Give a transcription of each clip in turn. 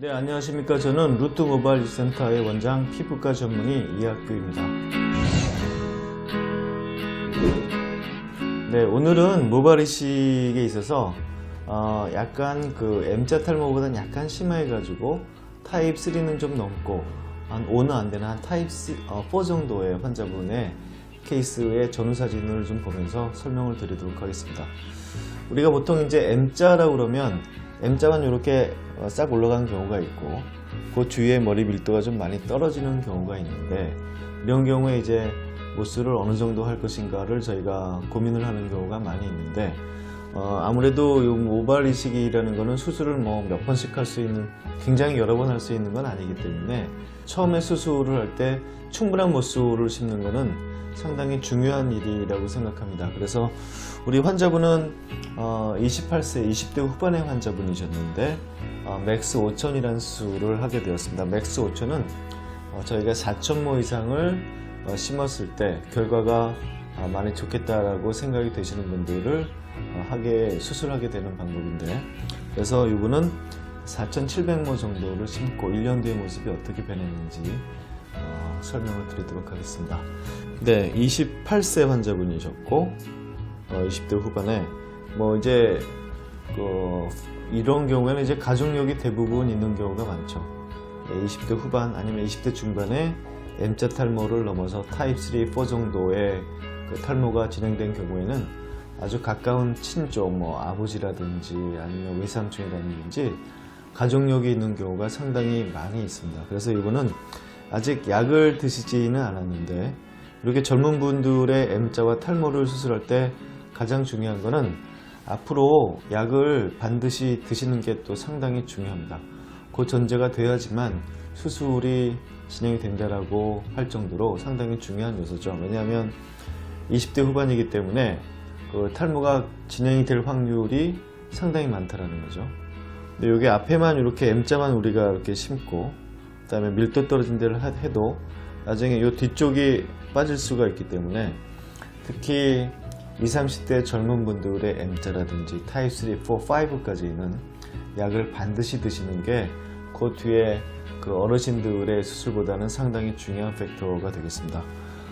네, 안녕하십니까. 저는 루트 모바일 센터의 원장 피부과 전문의 이학규입니다. 네, 오늘은 모발 이식에 있어서 약간 그 M자 탈모보다는 약간 심해가지고 타입 3는 좀 넘고 한 5는 안 되는 한 타입 4 정도의 환자분의 케이스의 전후 사진을 좀 보면서 설명을 드리도록 하겠습니다. 우리가 보통 이제 M자라고 그러면 M자만 이렇게 싹 올라간 경우가 있고 그 주위에 머리 밀도가 좀 많이 떨어지는 경우가 있는데, 이런 경우에 이제 모수를 어느 정도 할 것인가를 저희가 고민을 하는 경우가 많이 있는데, 아무래도 이 모발 이식이라는 거는 수술을 뭐 몇 번씩 할 수 있는, 굉장히 여러 번 할 수 있는 건 아니기 때문에 처음에 수술을 할 때 충분한 모수를 심는 거는 상당히 중요한 일이라고 생각합니다. 그래서 우리 환자분은 28세 20대 후반의 환자분이셨는데 맥스 5000이라는 수술을 하게 되었습니다. 맥스 5000은 저희가 4000모 이상을 심었을 때 결과가 많이 좋겠다라고 생각이 되시는 분들을 수술하게 되는 방법인데, 그래서 이분은 4700모 정도를 심고 1년 뒤의 모습이 어떻게 변했는지 설명을 드리도록 하겠습니다. 네, 28세 환자분이셨고 20대 후반에 뭐 이제 이런 경우에는 이제 가족력이 대부분 있는 경우가 많죠. 20대 후반 아니면 20대 중반에 M자 탈모를 넘어서 타입 3, 4 정도의 그 탈모가 진행된 경우에는 아주 가까운 친족, 뭐 아버지라든지 아니면 외삼촌이라든지 가족력이 있는 경우가 상당히 많이 있습니다. 그래서 이거는 아직 약을 드시지는 않았는데, 이렇게 젊은 분들의 M자와 탈모를 수술할 때 가장 중요한 거는 앞으로 약을 반드시 드시는 게 또 상당히 중요합니다. 그 전제가 돼야지만 수술이 진행이 된다라고 할 정도로 상당히 중요한 요소죠. 왜냐하면 20대 후반이기 때문에 그 탈모가 진행이 될 확률이 상당히 많다라는 거죠. 근데 여기 앞에만 이렇게 M자만 우리가 이렇게 심고 그 다음에 밀도 떨어진 데를 해도 나중에 이 뒤쪽이 빠질 수가 있기 때문에, 특히 20, 30대 젊은 분들의 M자라든지 타입 3, 4, 5까지는 약을 반드시 드시는 게 그 뒤에 그 어르신들의 수술보다는 상당히 중요한 팩터가 되겠습니다.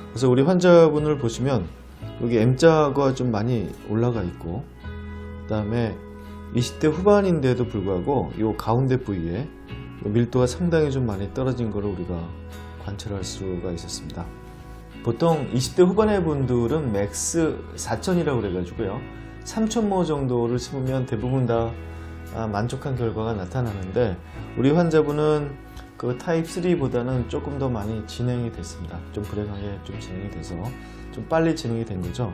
그래서 우리 환자분을 보시면 여기 M자가 좀 많이 올라가 있고, 그 다음에 20대 후반인데도 불구하고 이 가운데 부위에 밀도가 상당히 좀 많이 떨어진 것을 우리가 관찰할 수가 있었습니다. 보통 20대 후반의 분들은 맥스 4000이라고 그래가지고요, 3000모 정도를 심으면 대부분 다 만족한 결과가 나타나는데, 우리 환자분은 그 타입 3보다는 조금 더 많이 진행이 됐습니다. 좀 불행하게 좀 진행이 돼서 좀 빨리 진행이 된 거죠.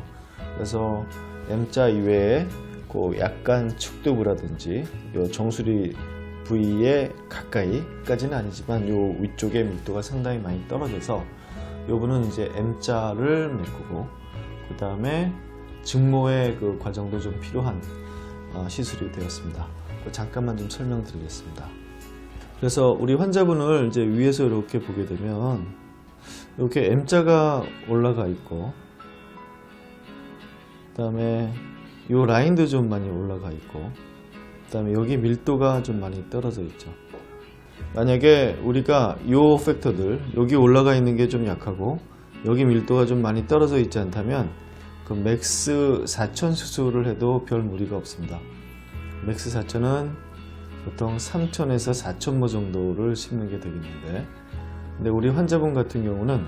그래서 M자 이외에 그 약간 축두부라든지 요 정수리 부위에 가까이까지는 아니지만 요 위쪽에 밀도가 상당히 많이 떨어져서 요분은 이제 M자를 메꾸고 그 다음에 증모의 그 과정도 좀 필요한 시술이 되었습니다. 잠깐만 좀 설명드리겠습니다. 그래서 우리 환자분을 이제 위에서 이렇게 보게 되면 이렇게 M자가 올라가 있고, 그 다음에 요 라인도 좀 많이 올라가 있고, 그 다음에 여기 밀도가 좀 많이 떨어져 있죠. 만약에 우리가 요 팩터들, 여기 올라가 있는 게 좀 약하고 여기 밀도가 좀 많이 떨어져 있지 않다면 그 맥스 4000 수술을 해도 별 무리가 없습니다. 맥스 4000은 보통 3000에서 4000모 정도를 심는 게 되겠는데, 근데 우리 환자분 같은 경우는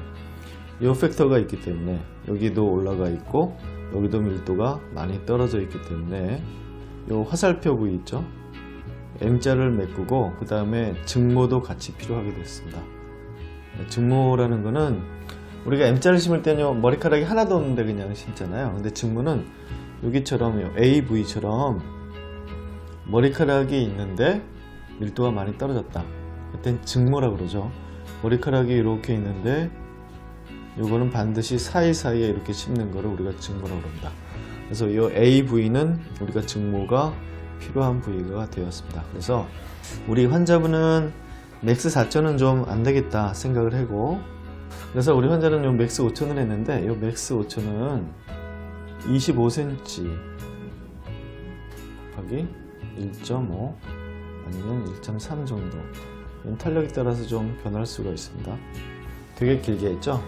요 팩터가 있기 때문에 여기도 올라가 있고 여기도 밀도가 많이 떨어져 있기 때문에 요 화살표 부위 있죠, M자를 메꾸고 그 다음에 증모도 같이 필요하게 됐습니다. 증모라는 거는 우리가 M자를 심을 때는 머리카락이 하나도 없는데 그냥 심잖아요. 근데 증모는 여기처럼 AV처럼 머리카락이 있는데 밀도가 많이 떨어졌다, 그땐 증모라고 그러죠. 머리카락이 이렇게 있는데 요거는 반드시 사이사이에 이렇게 심는 거를 우리가 증모라고 합니다. 그래서 이 AV는 우리가 증모가 필요한 부위가 되었습니다. 그래서 우리 환자분은 맥스 4000은 좀 안되겠다 생각을 하고, 그래서 우리 환자는 요 맥스 5000을 했는데, 요 맥스 5000은 25cm 곱하기 1.5 아니면 1.3 정도. 탄력에 따라서 좀 변할 수가 있습니다. 되게 길게 했죠.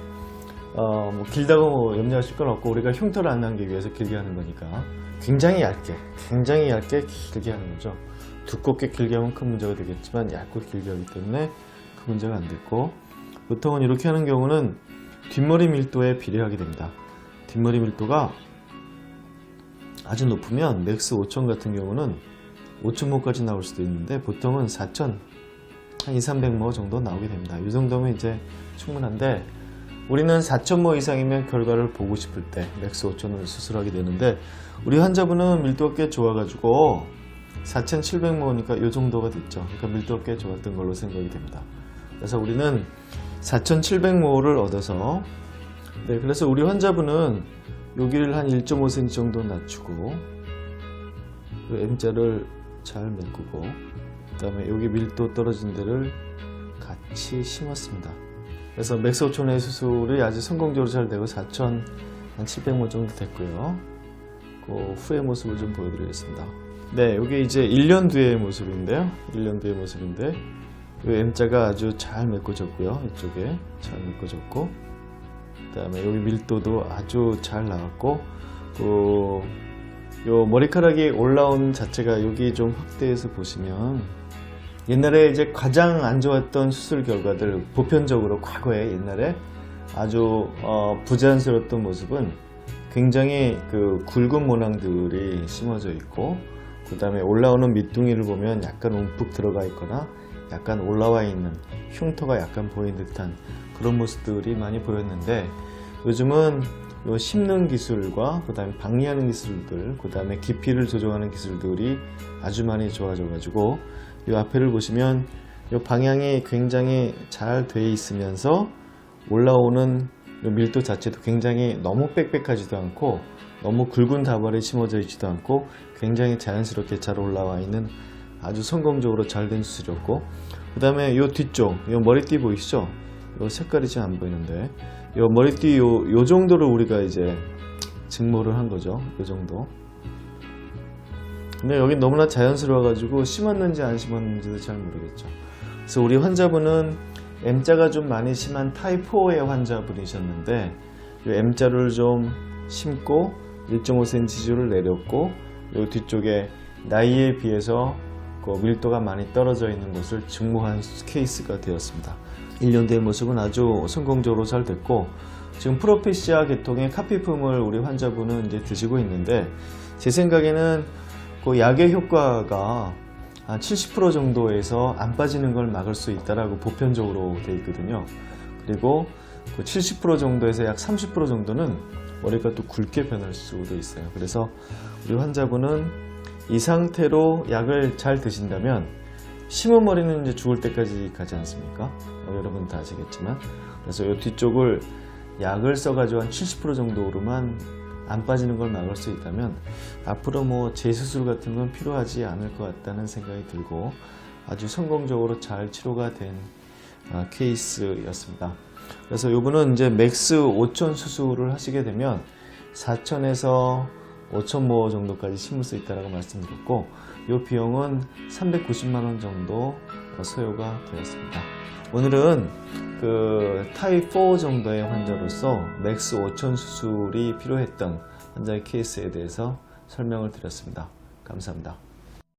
뭐 길다고 뭐 염려하실 건 없고, 우리가 흉터를 안 남기기 위해서 길게 하는 거니까 굉장히 얇게 길게 하는 거죠. 두껍게 길게 하면 큰 문제가 되겠지만 얇고 길게 하기 때문에 큰 문제가 안 됐고, 보통은 이렇게 하는 경우는 뒷머리 밀도에 비례하게 됩니다. 뒷머리 밀도가 아주 높으면 맥스 5000 같은 경우는 5000모까지 나올 수도 있는데, 보통은 4000, 한 200~300모 정도 나오게 됩니다. 이 정도면 이제 충분한데, 우리는 4000모 이상이면 결과를 보고 싶을 때 맥스 5000을 수술하게 되는데, 우리 환자분은 밀도가 꽤 좋아가지고 4700모니까 이 정도가 됐죠. 그러니까 밀도가 꽤 좋았던 걸로 생각이 됩니다. 그래서 우리는 4700모를 얻어서, 그래서 우리 환자분은 여기를 한 1.5cm 정도 낮추고, M자를 잘 메꾸고, 그 다음에 여기 밀도 떨어진 데를 같이 심었습니다. 그래서 맥스 5000의 수술이 아주 성공적으로 잘 되고 4700모 정도 됐고요. 그 후의 모습을 좀 보여드리겠습니다. 네, 여기 이제 1년 뒤의 모습인데요. 1년 뒤의 모습인데, 이 M자가 아주 잘 메꿔졌고요. 이쪽에 잘 메꿔졌고, 그 다음에 여기 밀도도 아주 잘 나왔고, 요 머리카락이 올라온 자체가 여기 좀 확대해서 보시면, 옛날에 이제 가장 안 좋았던 수술 결과들, 보편적으로 과거에 옛날에 아주 부자연스러웠던 모습은 굉장히 그 굵은 모낭들이 심어져 있고, 그 다음에 올라오는 밑둥이를 보면 약간 움푹 들어가 있거나 약간 올라와 있는 흉터가 약간 보이는 듯한 그런 모습들이 많이 보였는데, 요즘은 요 심는 기술과 그 다음에 박리하는 기술들, 그 다음에 깊이를 조정하는 기술들이 아주 많이 좋아져 가지고, 이 앞에를 보시면 이 방향이 굉장히 잘 돼 있으면서 올라오는 이 밀도 자체도 굉장히 너무 빽빽하지도 않고 너무 굵은 다발에 심어져 있지도 않고 굉장히 자연스럽게 잘 올라와 있는 아주 성공적으로 잘 된 수술이었고, 그 다음에 이 뒤쪽, 이 머리띠 보이시죠? 이 색깔이 잘 안 보이는데, 이 머리띠 요 정도를 우리가 이제 증모를 한 거죠. 요 정도. 근데 여기 너무나 자연스러워 가지고 심었는지 안 심었는지도 잘 모르겠죠. 그래서 우리 환자분은 M자가 좀 많이 심한 타입 4의 환자분이셨는데, 이 M자를 좀 심고 1.5cm를 내렸고, 이 뒤쪽에 나이에 비해서 그 밀도가 많이 떨어져 있는 것을 증모한 케이스가 되었습니다. 1년 뒤의 모습은 아주 성공적으로 잘 됐고, 지금 프로페시아 계통의 카피품을 우리 환자분은 이제 드시고 있는데, 제 생각에는 그 약의 효과가 한 70% 정도에서 안 빠지는 걸 막을 수 있다라고 보편적으로 되어 있거든요. 그리고 그 70% 정도에서 약 30% 정도는 머리가 또 굵게 변할 수도 있어요. 그래서 우리 환자분은 이 상태로 약을 잘 드신다면, 심은 머리는 이제 죽을 때까지 가지 않습니까? 여러분 다 아시겠지만, 그래서 이 뒤쪽을 약을 써가지고 한 70% 정도로만 안 빠지는 걸 막을 수 있다면, 앞으로 뭐 재수술 같은 건 필요하지 않을 것 같다는 생각이 들고, 아주 성공적으로 잘 치료가 된 케이스였습니다. 그래서 이분은 이제 맥스 5000 수술을 하시게 되면 4000에서 5000모 정도까지 심을 수 있다고 말씀드렸고, 이 비용은 390만원 정도 소요가 되었습니다. 오늘은 그 타입 4 정도의 환자로서 맥스 5000 수술이 필요했던 환자의 케이스에 대해서 설명을 드렸습니다. 감사합니다.